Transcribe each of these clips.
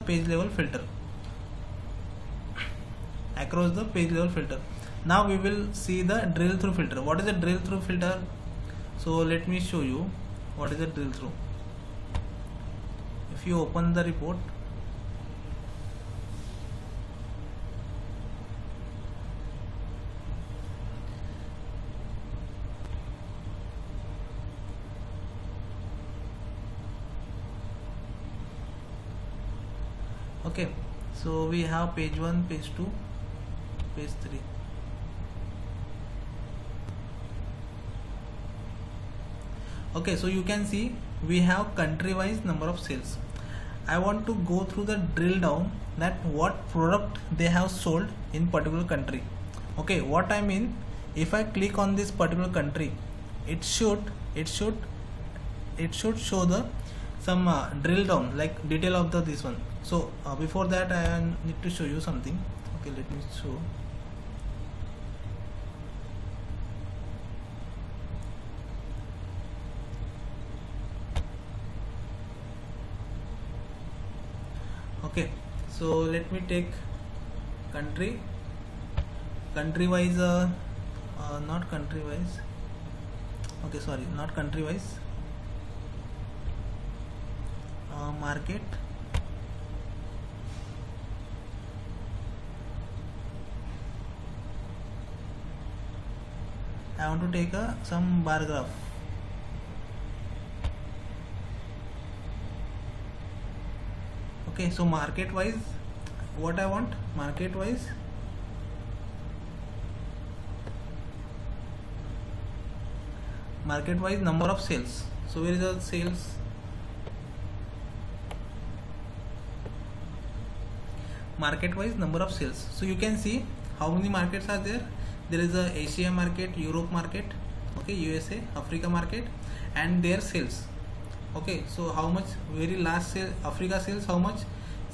page level filter. Across the page level filter. Now we will see the drill through filter. What is a drill through filter? So let me show you what is a drill through. If you open the report, okay, so we have page 1, page 2, page 3. Okay, so you can see we have country wise number of sales. I want to go through the drill down that what product they have sold in particular country. Okay, what I mean, if I click on this particular country, it should show the some drill down like detail of the this one. So before that I need to show you something. Okay, let me show. Okay, so let me take country wise, not country wise. Okay, sorry, not country wise. Market. I want to take some bar graph. Okay, so market wise, what I want, market wise, number of sales. So where is the sales? Market wise number of sales. So you can see how many markets are there. There is a Asia market, Europe market, okay, USA, Africa market, and their sales. Okay, so how much, very last sale, Africa sales, how much?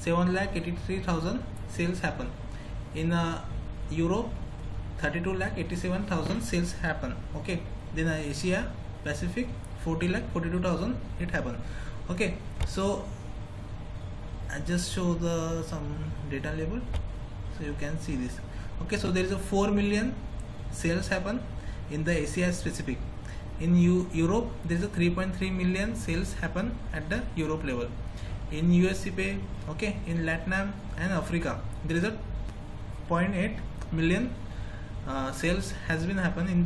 7,83,000 sales happen. In Europe, 32,87,000 sales happen. Okay, then Asia Pacific, 40,42,000 it happen. Okay, so I just show the some data label so you can see this. Okay, so there is a 4 million sales happen in the Asia specific. In Europe, there is a 3.3 million sales happen at the Europe level. In USCP, okay, in Latin and Africa, there is a 0.8 million sales has been happen in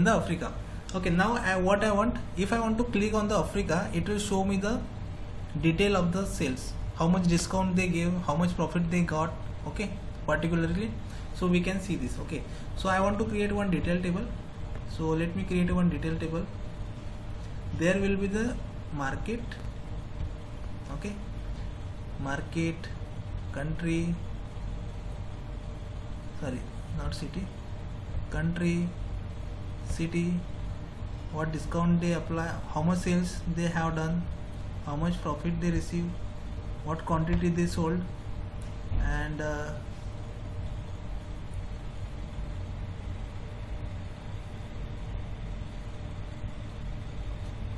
the Africa. Okay, now what I want, if I want to click on the Africa, it will show me the detail of the sales, how much discount they gave, how much profit they got, okay, particularly. So we can see this. Okay, so I want to create one detail table. So let me create one detail table. There will be the market, okay, market, country, sorry, not city, country, city, what discount they apply, how much sales they have done, how much profit they receive, what quantity they sold, and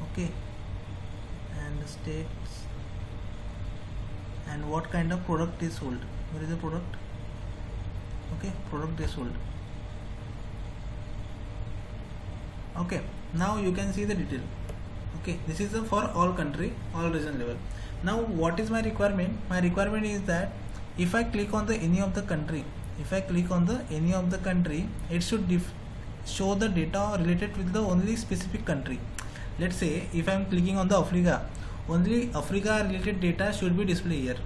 okay, and states, and what kind of product is sold. Where is the product? Okay, product they sold. Okay, now you can see the detail. Okay, this is for all country, all region level. Now what is my requirement? My requirement is that if I click on the any of the country, it should show the data related with the only specific country. Let's say if I am clicking on the Africa, only Africa related data should be displayed here.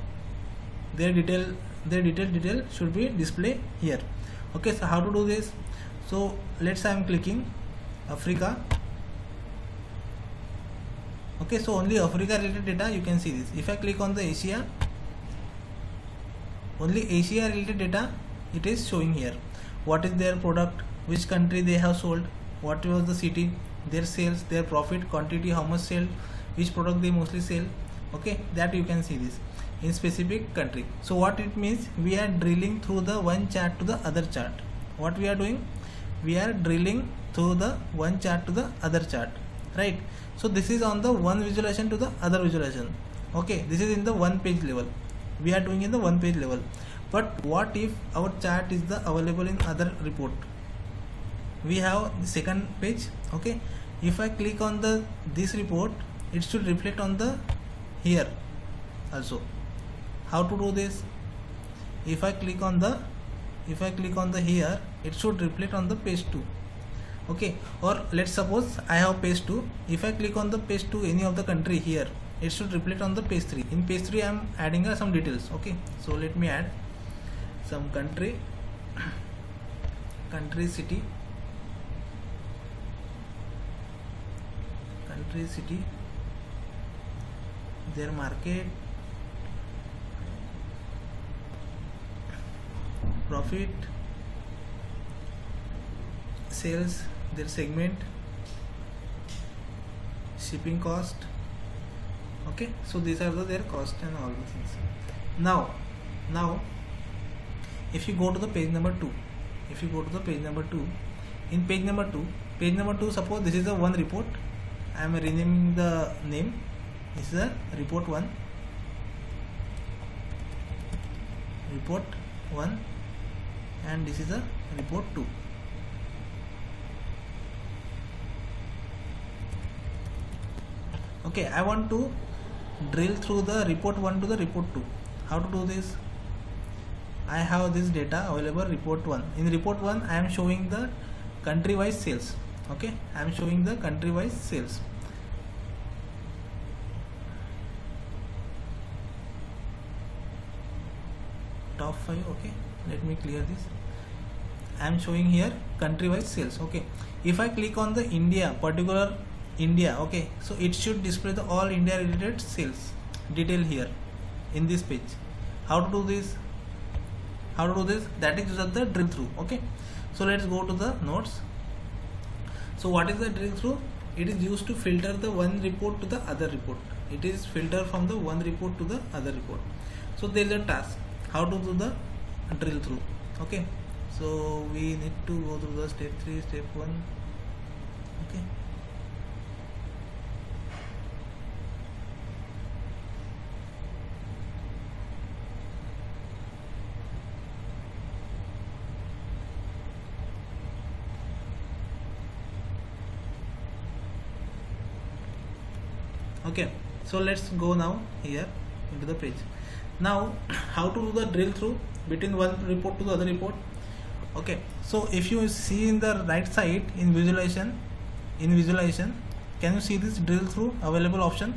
Their detail should be displayed here. Okay, so how to do this? So let's say I am clicking Africa. Okay, so only Africa related data you can see this. If I click on the Asia, only Asia related data it is showing here. What is their product, which country they have sold, what was the city, their sales, their profit, quantity, how much sale, which product they mostly sell. Okay, that you can see this in specific country. So what it means, we are drilling through the one chart to the other chart. What we are doing, we are drilling through the one chart to the other chart, right? So this is on the one visualization to the other visualization. Okay, this is in the one page level. We are doing in the one page level. But what if our chart is the available in other report? We have the second page. Okay, if I click on the this report, it should reflect on the here also. How to do this? If I click on the here, it should reflect on the page 2. Okay, or let's suppose I have page 2. If I click on the page 2 any of the country here, it should reflect on the page 3. In page 3 I am adding some details. Okay, so let me add some country, city, their market, profit, sales, their segment, shipping cost. Okay, so these are their cost and all the things. Now if you go to the page number 2, in page number 2, suppose this is a one report. I am renaming the name. This is a report 1, and this is a report 2. Okay, I want to drill through the report 1 to the report 2. How to do this? I have this data available, report 1. In report 1 I am showing the country wise sales. Okay, I am showing the country wise sales. Top 5. Okay, let me clear this. I am showing here country wise sales. Okay, if I click on the particular India, okay, so it should display the all India related sales detail here in this page. How to do this? That is just the drill through. Okay, so let's go to the notes. So what is the drill through? It is used to filter the one report to the other report. It is filter from the one report to the other report. So there is a task how to do the drill through. Okay, so we need to go through the step 3, step 1. Okay, okay, so let's go now here into the page. Now how to do the drill through between one report to the other report? Okay, so if you see in the right side in visualization, can you see this drill through available option?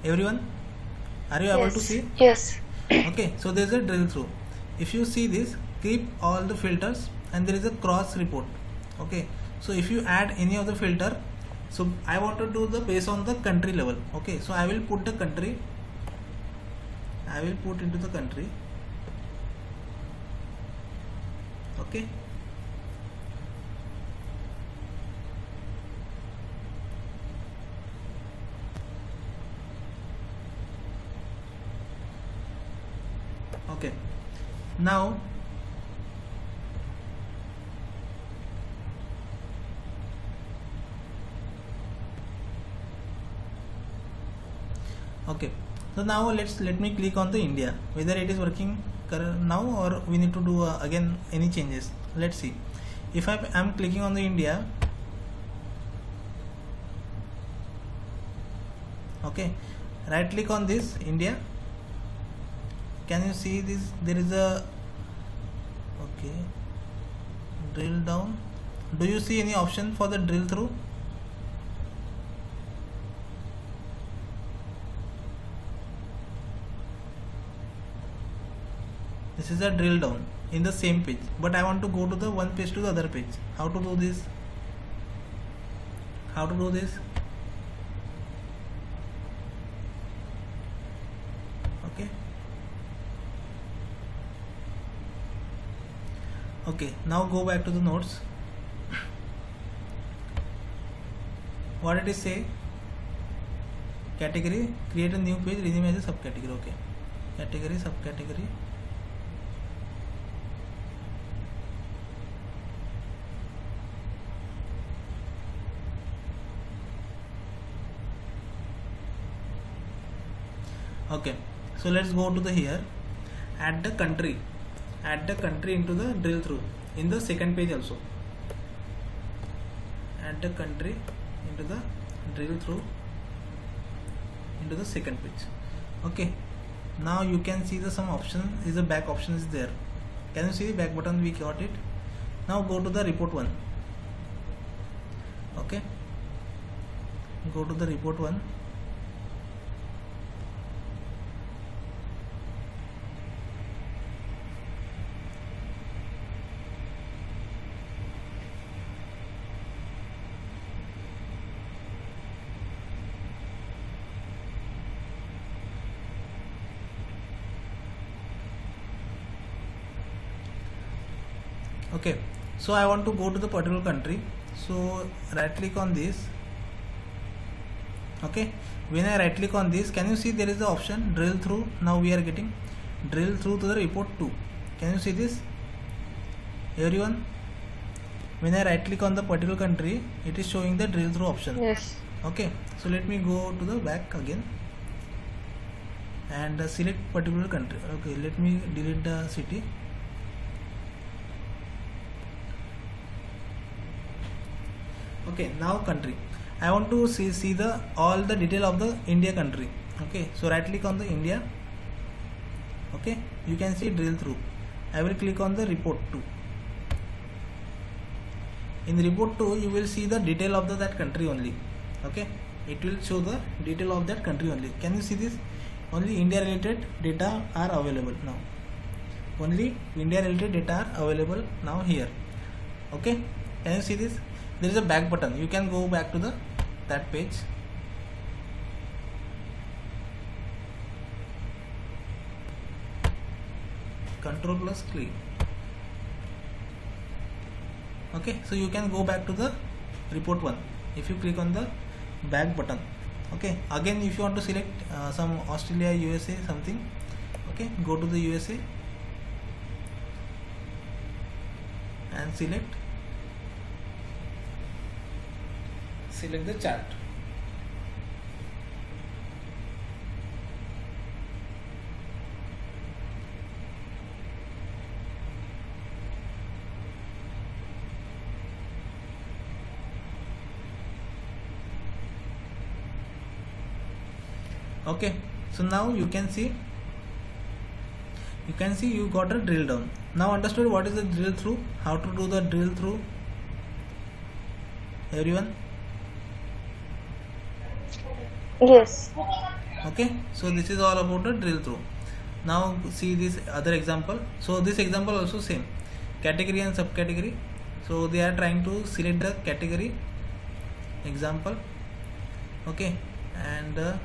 Everyone, are you able to see? Yes. Okay, so there is a drill through. If you see this, keep all the filters and there is a cross report. Okay, so if you add any of the filter, so I want to do the based on the country level. Okay, so I will put the country, into the country. Okay, okay, now okay, so now let me click on the India, whether it is working now or we need to do again any changes. Let's see. If I am clicking on the India, okay, right click on this India. Can you see this? There is a okay, drill down. Do you see any option for the drill through? This is a drill down in the same page, but I want to go to the one page to the other page. How to do this? Okay, okay, now go back to the notes. What did it say? Category, create a new page, rename as a subcategory. Okay, category, subcategory. Okay, so let's go to the here, add the country into the drill through in the second page also. Add the country into the drill through into the second page. Okay, now you can see the some option is the back option is there. Can you see the back button? We got it. Now go to the report one. Okay, go to the report one. Okay, so I want to go to the particular country, so right click on this. Okay, when I right click on this, can you see there is the option drill through? Now we are getting drill through to the report 2. Can you see this, everyone? When I right click on the particular country, it is showing the drill through option. Yes. Okay, so let me go to the back again and select particular country. Okay, let me delete the city. Okay, now country. I want to see the all the detail of the India country. Okay, so right click on the India. Okay, you can see drill through. I will click on the report 2. In report 2, you will see the detail of that country only. Okay, it will show the detail of that country only. Can you see this? Only India related data are available now. Only India related data are available now here. Okay, can you see this? There is a back button. You can go back to that page. Control plus click. Okay, so you can go back to the report 1 if you click on the back button. Okay, again if you want to select some Australia, USA something, okay, go to the USA and select the chart. Okay, so now you can see you got a drill down. Now understood what is the drill through, how to do the drill through, everyone? Yes. Okay, so this is all about the drill through. Now see this other example. So this example also same, category and subcategory. So they are trying to select the category example. Okay, and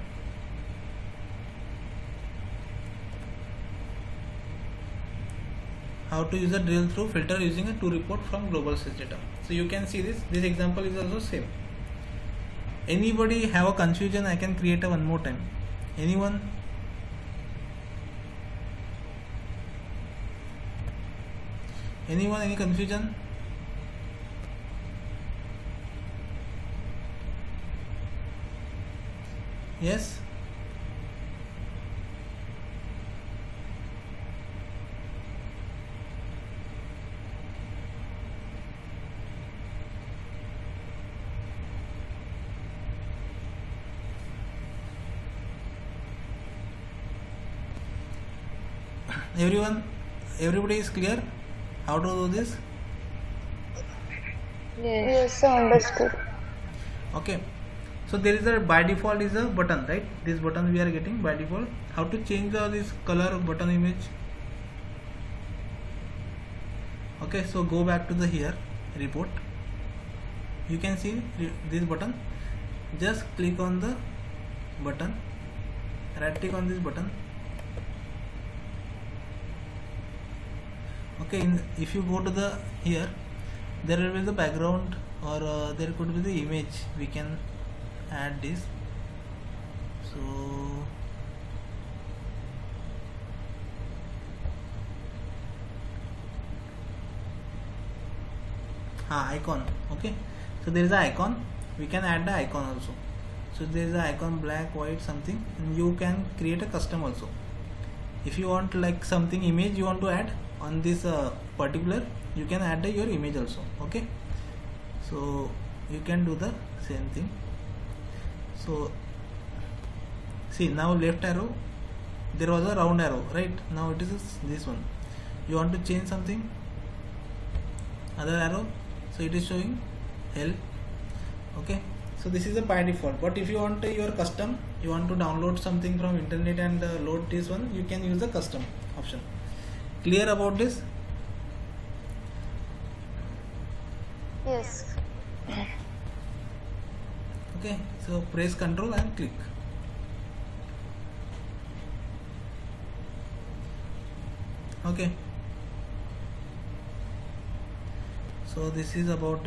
how to use a drill through filter using a to report from global search data. So you can see this example is also same. Anybody have a confusion? I can create a one more time. Anyone? Any confusion? Yes? Everybody is clear how to do this? Yes, understood. Okay, so there is a by default is a button, right? This button we are getting by default. How to change this color of button image? Okay, so go back to the here report. You can see this button. Just click on the button, right click on this button. Okay, if you go to the here, there will be the background or there could be the image. We can add this. So icon. Okay, so there is an icon. We can add the icon also. So there is an icon black, white, something, and you can create a custom also. If you want like something image you want to add on this particular, you can add your image also. Okay, so you can do the same thing. So see, now left arrow, there was a round arrow, right? Now it is this one. You want to change something, other arrow, so it is showing help. Okay, so this is a by default, but if you want your custom, you want to download something from internet and load this one, you can use the custom option. Clear about this? Yes. Okay, so press Ctrl and click. Okay, so this is about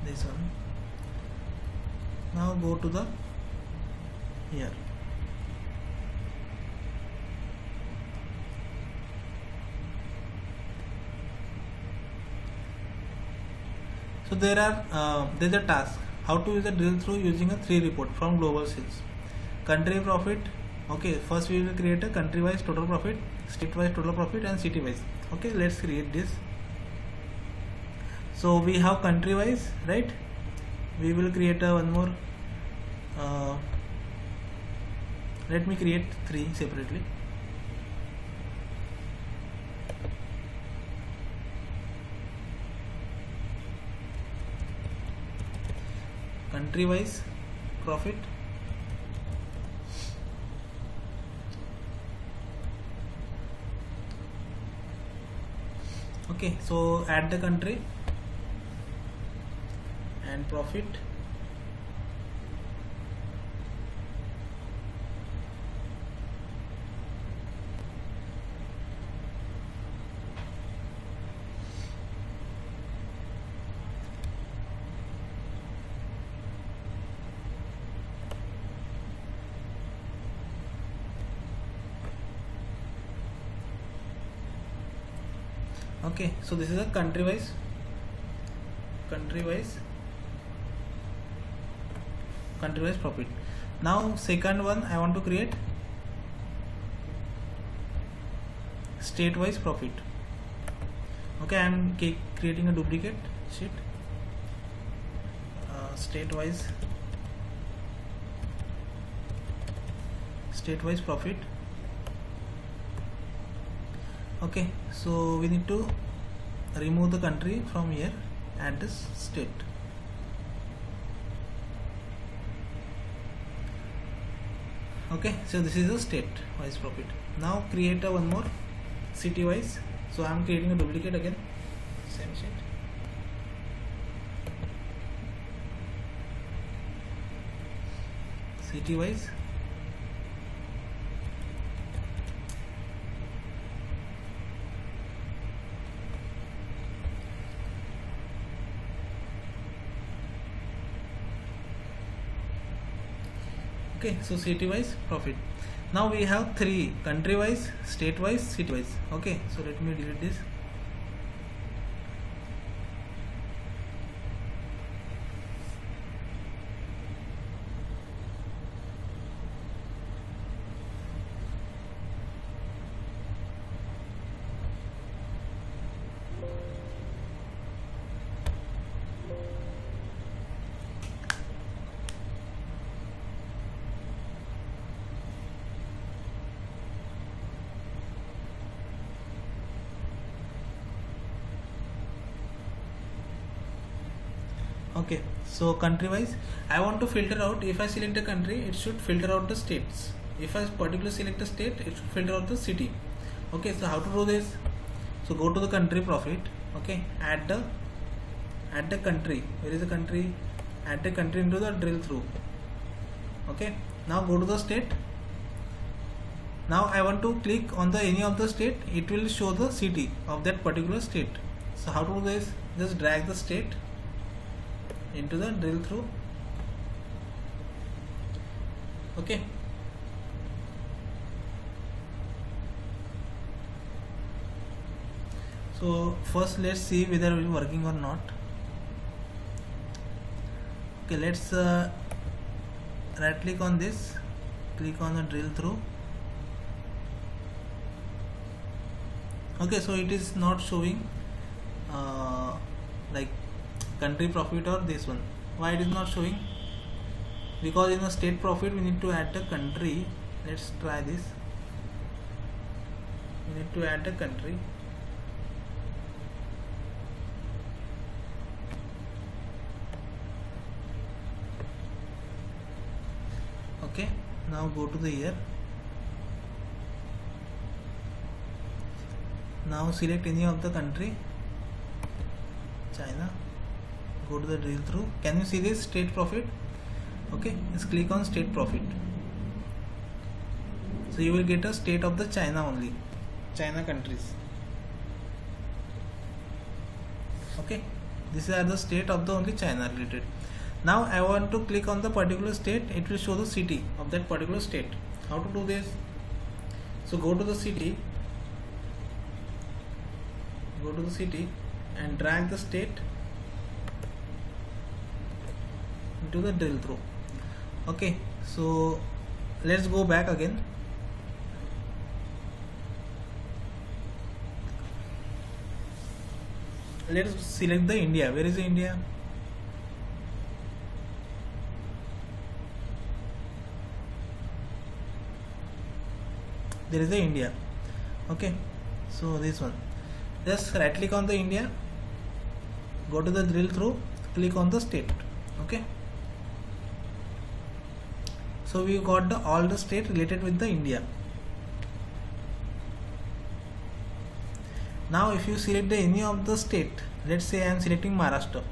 this one. Now go to the here. So there's a task how to use a drill through using a 3 report from global sales. Country profit. Okay, first we will create a country wise total profit, state wise total profit, and city wise. Okay, let's create this. So we have country wise, right? We will create one more. Let me create 3 separately. Country wise profit, okay, so add the country and profit. Okay, so this is a country wise profit. Now second one I want to create state wise profit. Okay, I am creating a duplicate sheet. State wise profit. Okay, so we need to remove the country from here, add this state. Okay, so this is a state wise profit. Now create a one more city wise. So I am creating a duplicate again, same sheet. City wise. Okay, so city wise profit. Now we have 3: country wise, state wise, city wise. Okay, so let me delete this. Okay, so country wise I want to filter out. If I select a country, it should filter out the states. If I particularly select a state, it should filter out the city. Okay, so how to do this? So go to the country profit. Okay, add the country. Where is the country? Add the country into the drill through. Okay, now go to the state. Now I want to click on the any of the state. It will show the city of that particular state. So how to do this? Just drag the state into the drill through. Okay, so first let's see whether it is working or not. Okay, let's right click on this, click on the drill through. Okay, so it is not showing like country profit or this one. Why it is not showing? Because in the state profit we need to add the country. Let's try this. We need to add the country. Okay, now go to the year. Now select any of the country. China. Go to the drill through. Can you see this state profit? Okay, just click on state profit. So you will get a state of the China only, China countries. Okay, these are the state of the only China related. Now I want to click on the particular state. It will show the city of that particular state. How to do this? So go to the city, and drag the state into the drill through. Okay, so let's go back again. Let's select the India. Where is the India? There is the India. Okay, so this one. Just right click on the India, go to the drill through, click on the state. Okay, so we got all the state related with the India. Now if you select any of the state, let's say I am selecting Maharashtra,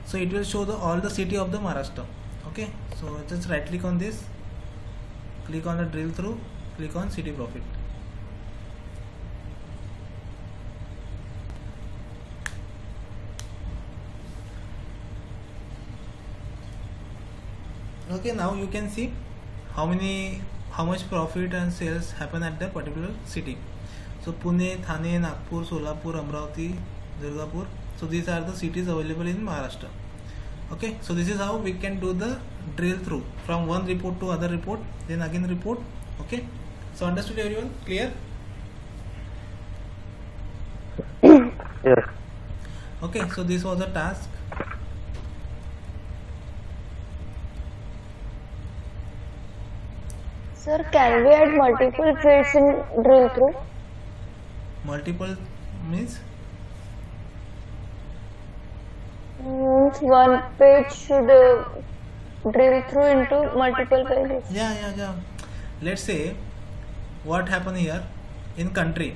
so it will show all the city of the Maharashtra. Okay, so just right click on this, click on the drill through, click on city profit. Okay, now you can see how much profit and sales happen at the particular city. So Pune, Thane, Nagpur, Solapur, Amravati, Durgapur. So these are the cities available in Maharashtra. Okay, so this is how we can do the drill through from one report to other report, then again report. Okay, so understood everyone? Clear? Yes. Okay, so this was a task. Sir, can we add multiple fields in drill through? Multiple means? Means one page should drill through into multiple pages. Yeah. Let's say what happen here in country.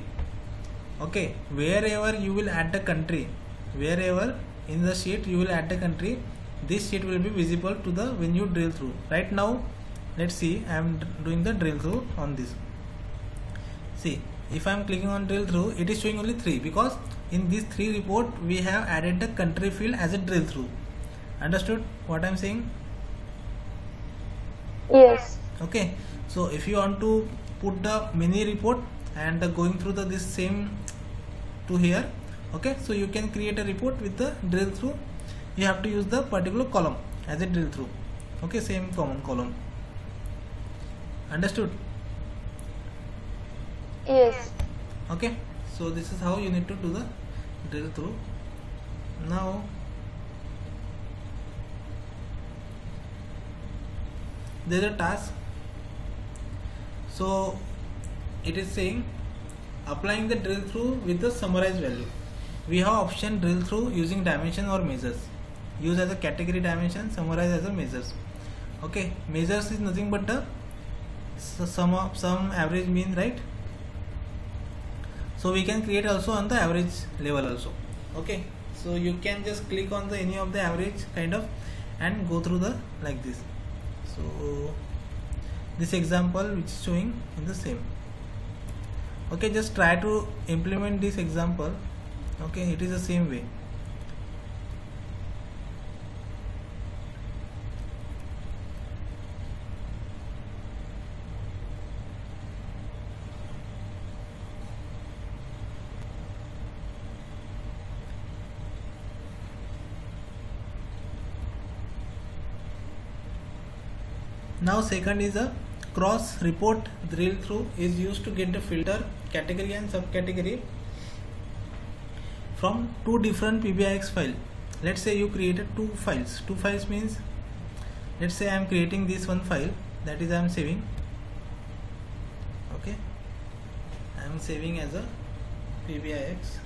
Okay, wherever you will add the country, wherever in the sheet you will add the country, this sheet will be visible to the when you drill through. Right now, let's see, I am doing the drill through on this. See, if I am clicking on drill through, it is showing only 3 because in these 3 report we have added the country field as a drill through. Understood what I am saying? Yes. Okay, so if you want to put the mini report and going through this same to here, okay, so you can create a report with the drill through. You have to use the particular column as a drill through. Okay, same common column. Understood? Yes. Okay, so this is how you need to do the drill through. Now there is a task. So it is saying applying the drill through with the summarized value. We have option drill through using dimension or measures. Use as a category dimension, summarize as a measures. Okay, measures is nothing but the sum average mean, right? So we can create also on the average level also. Okay, so you can just click on any of the average kind of and go through the like this. So this example which is showing in the same. Okay, just try to implement this example. Okay, it is the same way. Now second is a cross report drill through is used to get the filter category and subcategory from two different PBIX file. Let's say you created two files. Two files means, let's say I am creating this one file, that is I am saving. Okay, I am saving as a PBIX.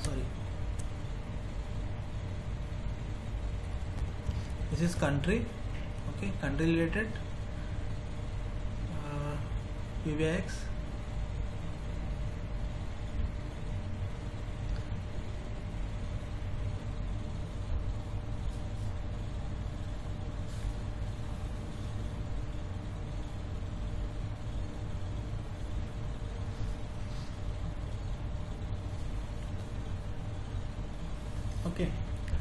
Sorry, this is country. Okay, country related PBIX. Okay,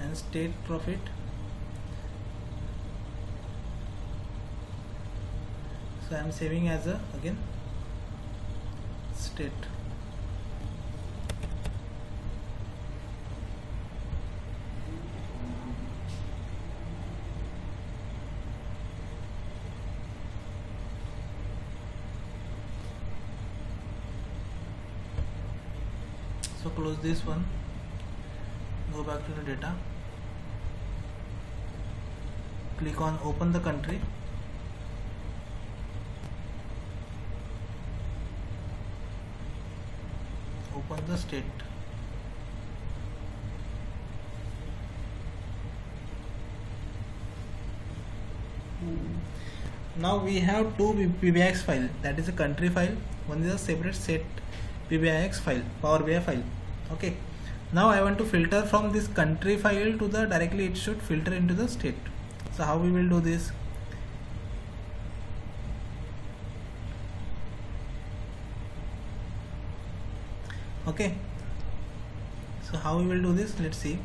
and state profit. So I am saving as a again state. So close this one. Go back to the data, click on open the country, open the state. Now we have two PBIX file, that is a country file, one is a separate set PBIX file, Power BI file. Okay, now I want to filter from this country file to the directly it should filter into the state. So how we will do this? Okay, so how we will do this? Let's see.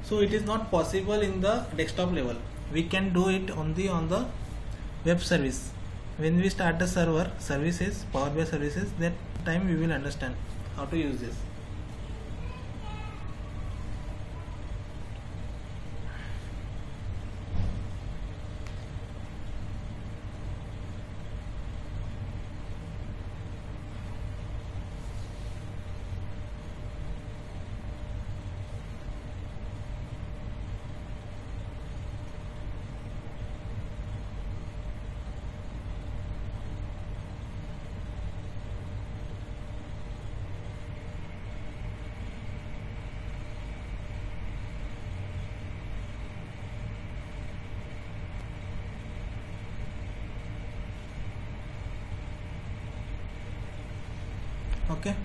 So it is not possible in the desktop level. We can do it only on the web service. When we start the server services, Power BI services, that time we will understand how to use this. Okay,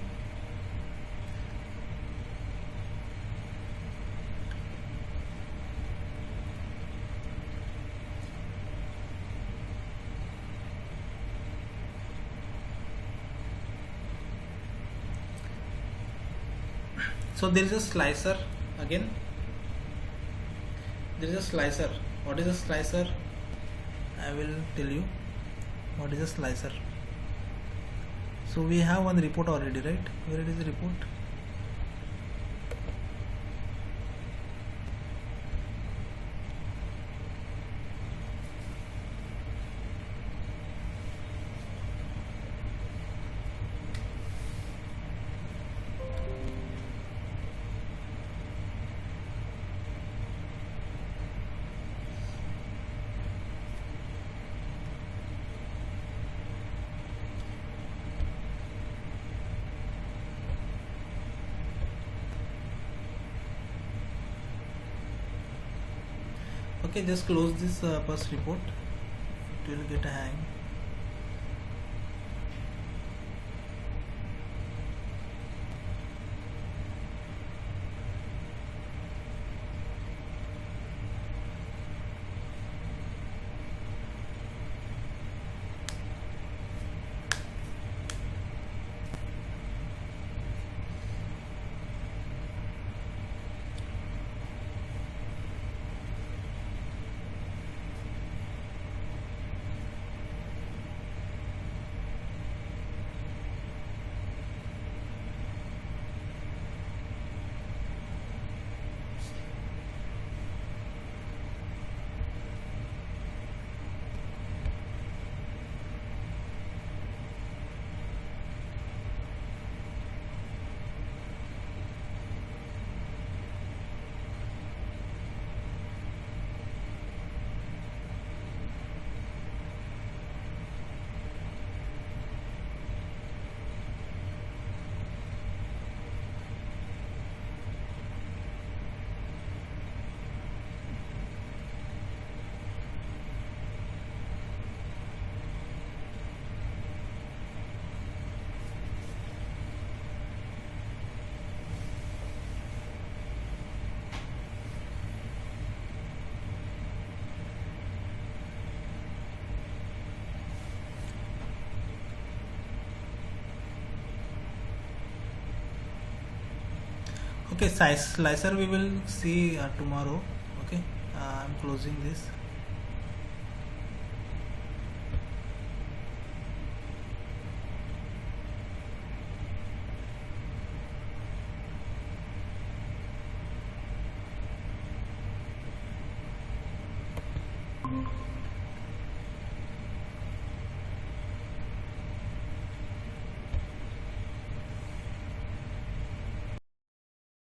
so there is a slicer again. There is a slicer. What is a slicer? I will tell you what is a slicer. So we have one report already, right? Where it is the report? Okay, just close this first report. It will get a hang. Okay, slicer we will see tomorrow. Okay, I'm closing this.